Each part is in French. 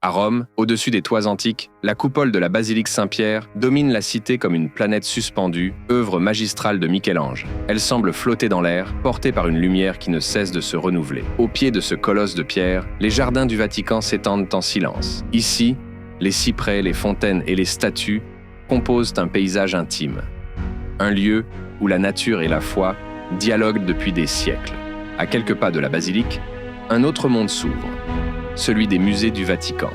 À Rome, au-dessus des toits antiques, la coupole de la basilique Saint-Pierre domine la cité comme une planète suspendue, œuvre magistrale de Michel-Ange. Elle semble flotter dans l'air, portée par une lumière qui ne cesse de se renouveler. Au pied de ce colosse de pierre, les jardins du Vatican s'étendent en silence. Ici, les cyprès, les fontaines et les statues composent un paysage intime. Un lieu où la nature et la foi dialoguent depuis des siècles. À quelques pas de la basilique, un autre monde s'ouvre, celui des musées du Vatican.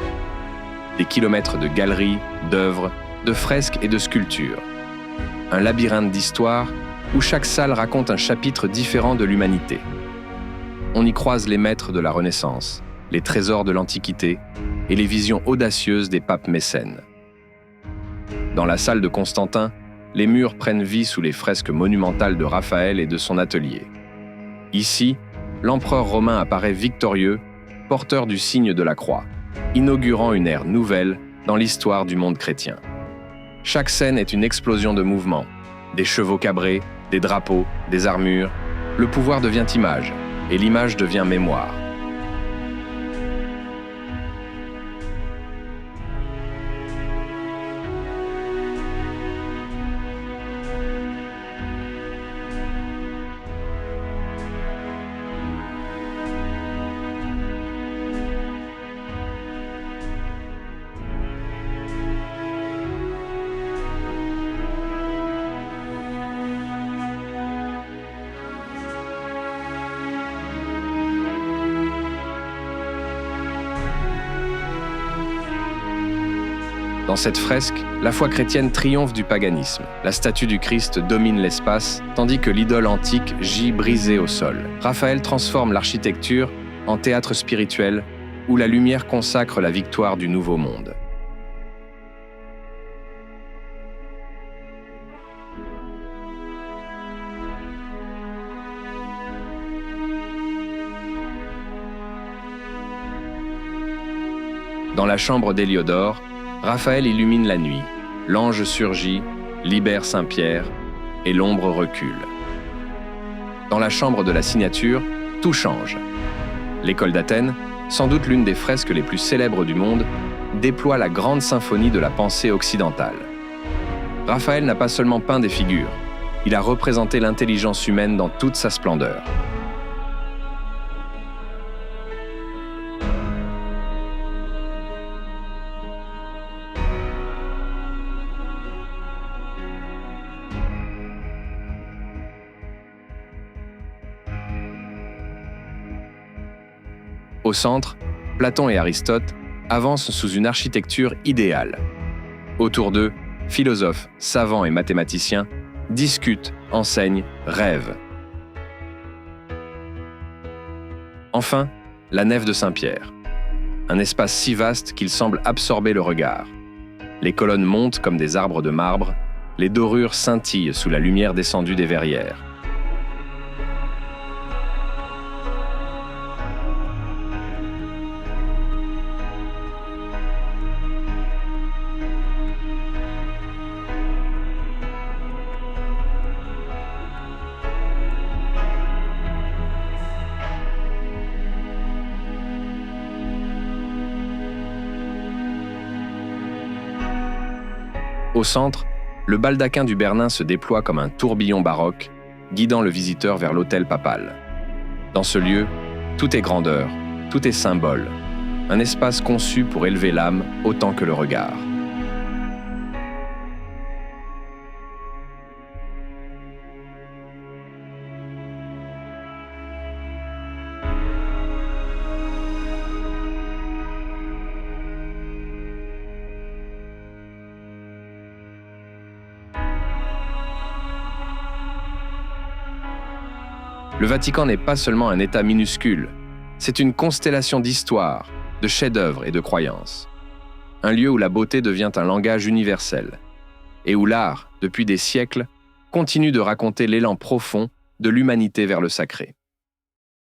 Des kilomètres de galeries, d'œuvres, de fresques et de sculptures. Un labyrinthe d'histoire où chaque salle raconte un chapitre différent de l'humanité. On y croise les maîtres de la Renaissance, les trésors de l'Antiquité et les visions audacieuses des papes mécènes. Dans la salle de Constantin, les murs prennent vie sous les fresques monumentales de Raphaël et de son atelier. Ici, l'empereur romain apparaît victorieux, porteur du signe de la croix, inaugurant une ère nouvelle dans l'histoire du monde chrétien. Chaque scène est une explosion de mouvements, des chevaux cabrés, des drapeaux, des armures. Le pouvoir devient image, et l'image devient mémoire. Dans cette fresque, la foi chrétienne triomphe du paganisme. La statue du Christ domine l'espace, tandis que l'idole antique gît brisée au sol. Raphaël transforme l'architecture en théâtre spirituel où la lumière consacre la victoire du nouveau monde. Dans la chambre d'Héliodore, Raphaël illumine la nuit, l'ange surgit, libère Saint-Pierre, et l'ombre recule. Dans la chambre de la signature, tout change. L'école d'Athènes, sans doute l'une des fresques les plus célèbres du monde, déploie la grande symphonie de la pensée occidentale. Raphaël n'a pas seulement peint des figures, il a représenté l'intelligence humaine dans toute sa splendeur. Au centre, Platon et Aristote avancent sous une architecture idéale. Autour d'eux, philosophes, savants et mathématiciens discutent, enseignent, rêvent. Enfin, la nef de Saint-Pierre. Un espace si vaste qu'il semble absorber le regard. Les colonnes montent comme des arbres de marbre, les dorures scintillent sous la lumière descendue des verrières. Au centre, le baldaquin du Bernin se déploie comme un tourbillon baroque, guidant le visiteur vers l'autel papal. Dans ce lieu, tout est grandeur, tout est symbole, un espace conçu pour élever l'âme autant que le regard. Le Vatican n'est pas seulement un État minuscule, c'est une constellation d'histoires, de chefs-d'œuvre et de croyances. Un lieu où la beauté devient un langage universel, et où l'art, depuis des siècles, continue de raconter l'élan profond de l'humanité vers le sacré.